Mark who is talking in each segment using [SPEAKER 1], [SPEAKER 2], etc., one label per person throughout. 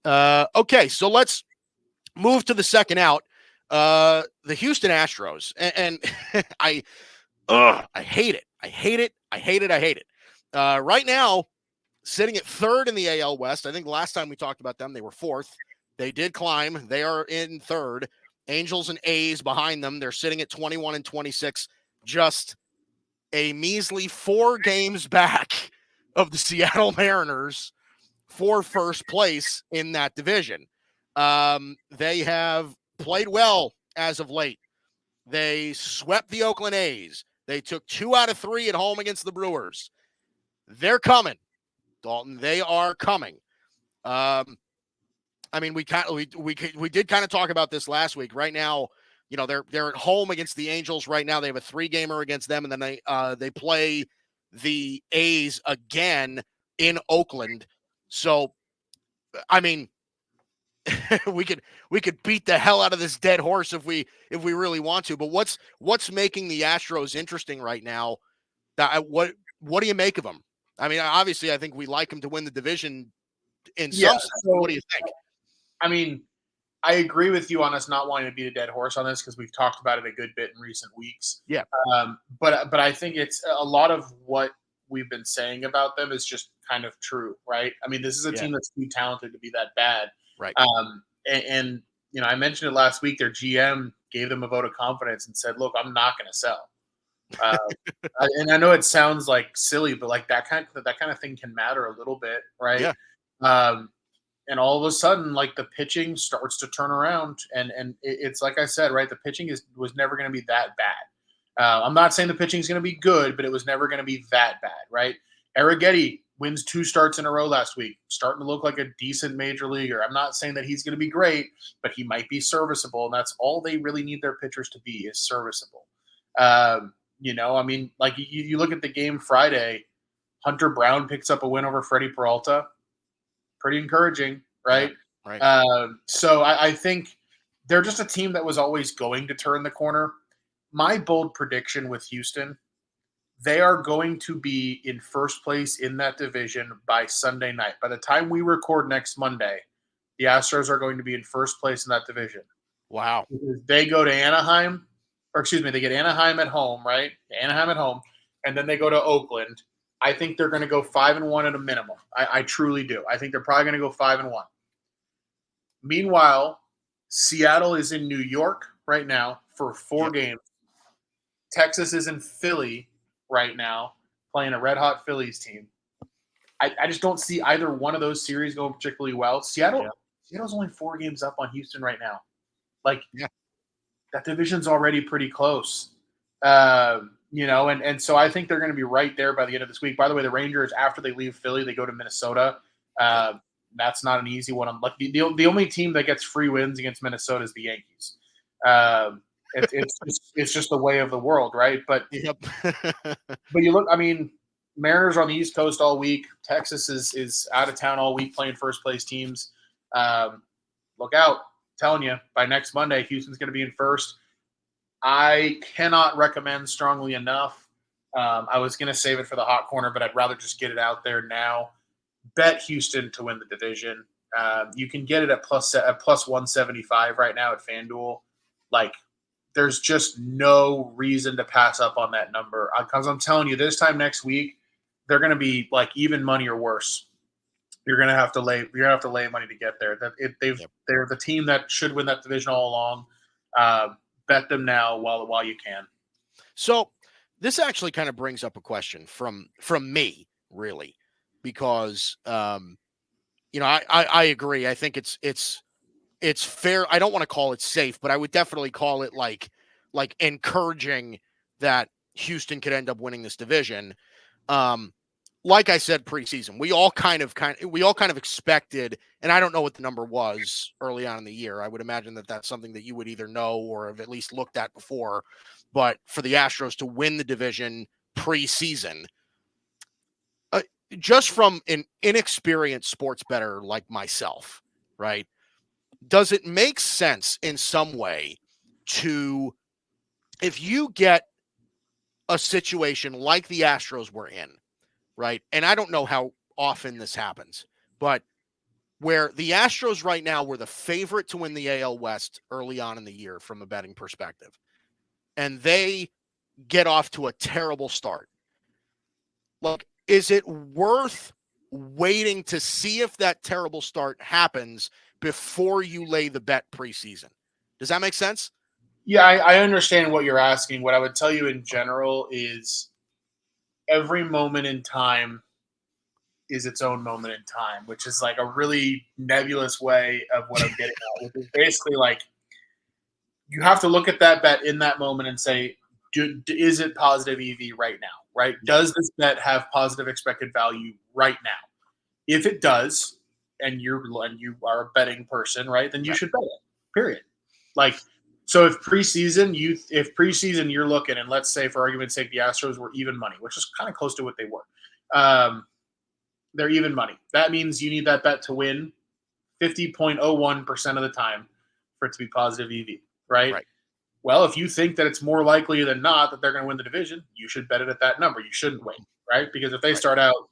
[SPEAKER 1] Okay, so let's move to the second out. The Houston Astros, and I hate it. I hate it. I hate it. I hate it. Right now, sitting at third in the AL West. I think last time we talked about them, they were fourth. They did climb. They are in third. Angels and A's behind them. They're sitting at 21 and 26, just a measly 4 games back of the Seattle Mariners for first place in that division. They have played well as of late. They swept the Oakland A's. They took 2 out of 3 at home against the Brewers. They're coming, Dalton. They are coming. I mean, we did kind of talk about this last week. Right now, you know, they're at home against the Angels right now. They have a 3-gamer against them, and then they play the A's again in Oakland. So, I mean, we could beat the hell out of this dead horse if we really want to. But what's making the Astros interesting right now? What do you make of them? I mean, obviously, I think we like them to win the division in some sense. So, what do you think?
[SPEAKER 2] I mean, I agree with you on us not wanting to beat a dead horse on this because we've talked about it a good bit in recent weeks.
[SPEAKER 1] Yeah.
[SPEAKER 2] But I think it's a lot of what we've been saying about them is just kind of true, right? I mean, this is a team that's too talented to be that bad.
[SPEAKER 1] Right.
[SPEAKER 2] And you know, I mentioned it last week. Their GM gave them a vote of confidence and said, "Look, I'm not going to sell." And I know it sounds like silly, but like that kind of thing can matter a little bit, right?
[SPEAKER 1] Yeah.
[SPEAKER 2] And all of a sudden, like the pitching starts to turn around, and it's like I said, right? The pitching was never going to be that bad. I'm not saying the pitching is going to be good, but it was never going to be that bad, right? Arrighetti wins 2 starts in a row last week, starting to look like a decent major leaguer. I'm not saying that he's going to be great, but he might be serviceable, and that's all they really need their pitchers to be is serviceable. You know, I mean, like you look at the game Friday, Hunter Brown picks up a win over Freddie Peralta. Pretty encouraging, right?
[SPEAKER 1] Yeah, right.
[SPEAKER 2] So I think they're just a team that was always going to turn the corner. My bold prediction with Houston, they are going to be in first place in that division by Sunday night. By the time we record next Monday, the Astros are going to be in first place in that division.
[SPEAKER 1] Wow.
[SPEAKER 2] They go to Anaheim, or excuse me, they get Anaheim at home, right? Anaheim at home, and then they go to Oakland. I think they're going to go 5-1 at a minimum. I truly do. I think they're probably going to go 5-1. Meanwhile, Seattle is in New York right now for 4 games. Texas is in Philly right now playing a red-hot Phillies team. I just don't see either one of those series going particularly well. Seattle's only 4 games up on Houston right now. Like, that division's already pretty close. You know, and so I think they're going to be right there by the end of this week. By the way, the Rangers, after they leave Philly, they go to Minnesota. That's not an easy one. I'm lucky. The only team that gets free wins against Minnesota is the Yankees. It's just the way of the world, right? But but you look, I mean, Mariners are on the East Coast all week. Texas is out of town all week playing first place teams. Look out. I'm telling you, by next Monday, Houston's going to be in first. I cannot recommend strongly enough. I was going to save it for the hot corner, but I'd rather just get it out there now. Bet Houston to win the division. You can get it at plus 175 right now at FanDuel. Like, there's just no reason to pass up on that number. Because I'm telling you, this time next week, they're going to be like even money or worse. You're going to have to lay money to get there. They're the team that should win that division all along. Bet them now while you can.
[SPEAKER 1] So this actually kind of brings up a question from me, really, because you know, I agree. I think it's fair. I don't want to call it safe, but I would definitely call it like encouraging that Houston could end up winning this division. Like I said preseason, we all kind of expected, and I don't know what the number was early on in the year. I would imagine that that's something that you would either know or have at least looked at before. But for the Astros to win the division preseason, just from an inexperienced sports bettor like myself, right? Does it make sense in some way to, if you get a situation like the Astros were in, right? And I don't know how often this happens, but where the Astros right now were the favorite to win the AL West early on in the year from a betting perspective, and they get off to a terrible start. Like, is it worth waiting to see if that terrible start happens before you lay the bet preseason? Does that make sense?
[SPEAKER 2] Yeah, I understand what you're asking. What I would tell you in general is every moment in time is its own moment in time, which is like a really nebulous way of what I'm getting at. Which is basically like you have to look at that bet in that moment and say, is it positive EV right now? Right?
[SPEAKER 1] Yeah.
[SPEAKER 2] Does this bet have positive expected value right now? If it does, and you are a betting person, right? Then you should bet it. Period. Like, so if preseason you're looking, and let's say for argument's sake the Astros were even money, which is kind of close to what they were. They're even money. That means you need that bet to win 50.01% of the time for it to be positive EV, right?
[SPEAKER 1] Right.
[SPEAKER 2] Well, if you think that it's more likely than not that they're going to win the division, you should bet it at that number. You shouldn't wait, right? Because if they start out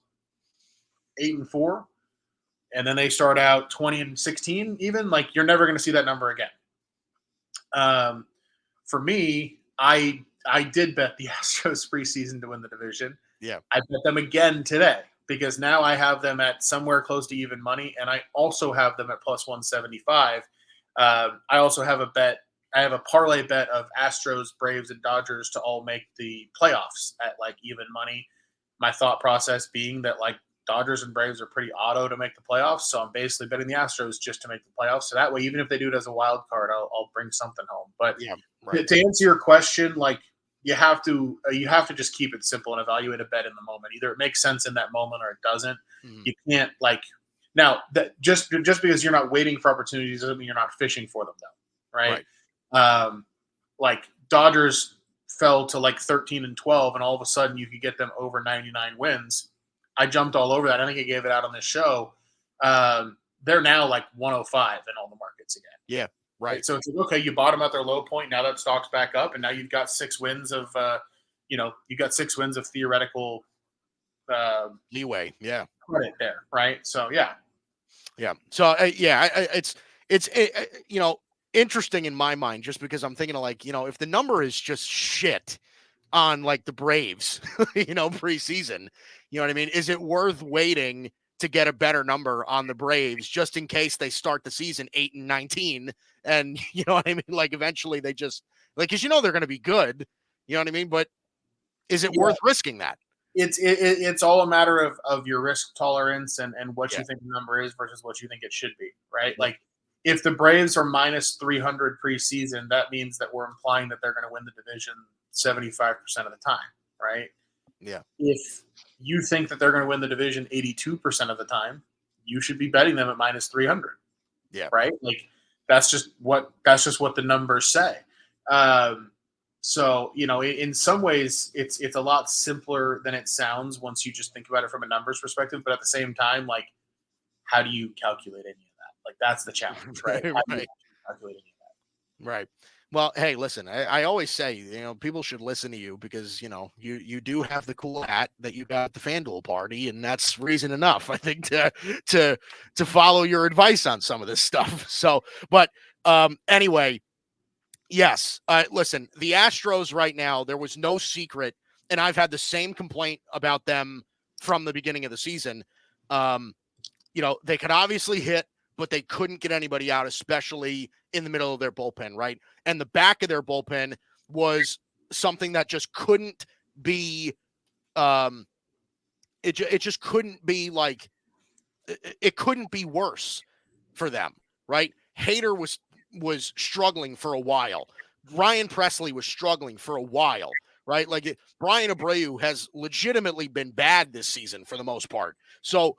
[SPEAKER 2] 8-4, and then they start out 20-16, even, like, you're never going to see that number again. For me, I did bet the Astros preseason to win the division.
[SPEAKER 1] Yeah.
[SPEAKER 2] I bet them again today because now I have them at somewhere close to even money, and I also have them at plus 175. I also have a bet. I have a parlay bet of Astros, Braves, and Dodgers to all make the playoffs at like even money. My thought process being that like Dodgers and Braves are pretty auto to make the playoffs, so I'm basically betting the Astros just to make the playoffs. So that way, even if they do it as a wild card, I'll bring something home. But
[SPEAKER 1] Yeah, right.
[SPEAKER 2] to answer your question, like you have to just keep it simple and evaluate a bet in the moment. Either it makes sense in that moment or it doesn't.
[SPEAKER 1] Mhm.
[SPEAKER 2] You can't like now that just because you're not waiting for opportunities doesn't mean you're not fishing for them, though, right? Like Dodgers fell to like 13-12, and all of a sudden you could get them over 99 wins. I jumped all over that. I think I gave it out on this show. They're now like 105 in all the markets again.
[SPEAKER 1] Yeah, right.
[SPEAKER 2] So it's like, okay, you bought them at their low point. Now that stock's back up, and now you've got 6 wins of, you've got 6 wins of theoretical
[SPEAKER 1] leeway. Yeah,
[SPEAKER 2] credit there, right? So yeah.
[SPEAKER 1] So it's interesting in my mind just because I'm thinking of like if the number is just shit on like the Braves, preseason, you know what I mean? Is it worth waiting to get a better number on the Braves just in case they start the season 8-19 and you know what I mean? Like eventually they just like because they're going to be good, you know what I mean? But is it worth risking that?
[SPEAKER 2] It's all a matter of your risk tolerance and what
[SPEAKER 1] Yeah.
[SPEAKER 2] you think the number is versus what you think it should be, right? Like if the Braves are minus 300 preseason, that means that we're implying that they're going to win the division 75% of the time, right?
[SPEAKER 1] Yeah.
[SPEAKER 2] If you think that they're going to win the division 82% of the time, you should be betting them at minus 300.
[SPEAKER 1] Yeah.
[SPEAKER 2] Right? Like that's just what the numbers say. So, in some ways it's a lot simpler than it sounds once you just think about it from a numbers perspective, but at the same time, like how do you calculate any of that? Like that's the challenge, right? How do you calculate any of that?
[SPEAKER 1] Right. Well, hey, listen, I always say, people should listen to you because, you do have the cool hat that you got at the FanDuel party, and that's reason enough, I think, to follow your advice on some of this stuff. So, but anyway, yes, listen, the Astros right now, there was no secret, and I've had the same complaint about them from the beginning of the season. They could obviously hit, but they couldn't get anybody out, especially in the middle of their bullpen, right? And the back of their bullpen was something that just couldn't be it just couldn't be like it couldn't be worse for them, right? Hader was struggling for a while. Ryan Presley was struggling for a while, right? Like Brian Abreu has legitimately been bad this season for the most part. So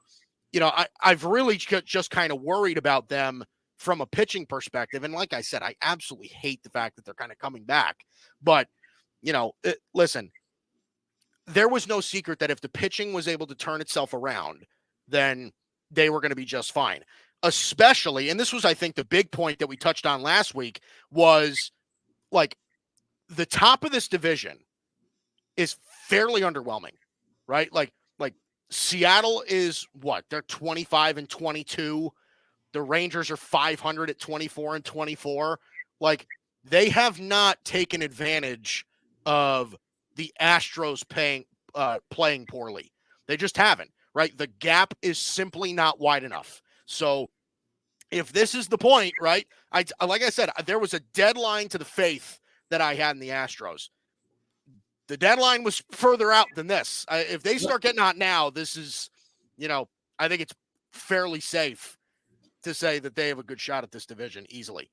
[SPEAKER 1] I've really just kind of worried about them from a pitching perspective. And like I said, I absolutely hate the fact that they're kind of coming back. But, listen, there was no secret that if the pitching was able to turn itself around, then they were going to be just fine. Especially, and this was, I think, the big point that we touched on last week was like the top of this division is fairly underwhelming, right? Like Seattle is what? They're 25-22. The Rangers are 500 at 24-24. Like, they have not taken advantage of the Astros playing poorly. They just haven't, right? The gap is simply not wide enough. So if this is the point, right? Like I said, there was a deadline to the faith that I had in the Astros. The deadline was further out than this. If they start getting hot now, this is, I think it's fairly safe to say that they have a good shot at this division easily.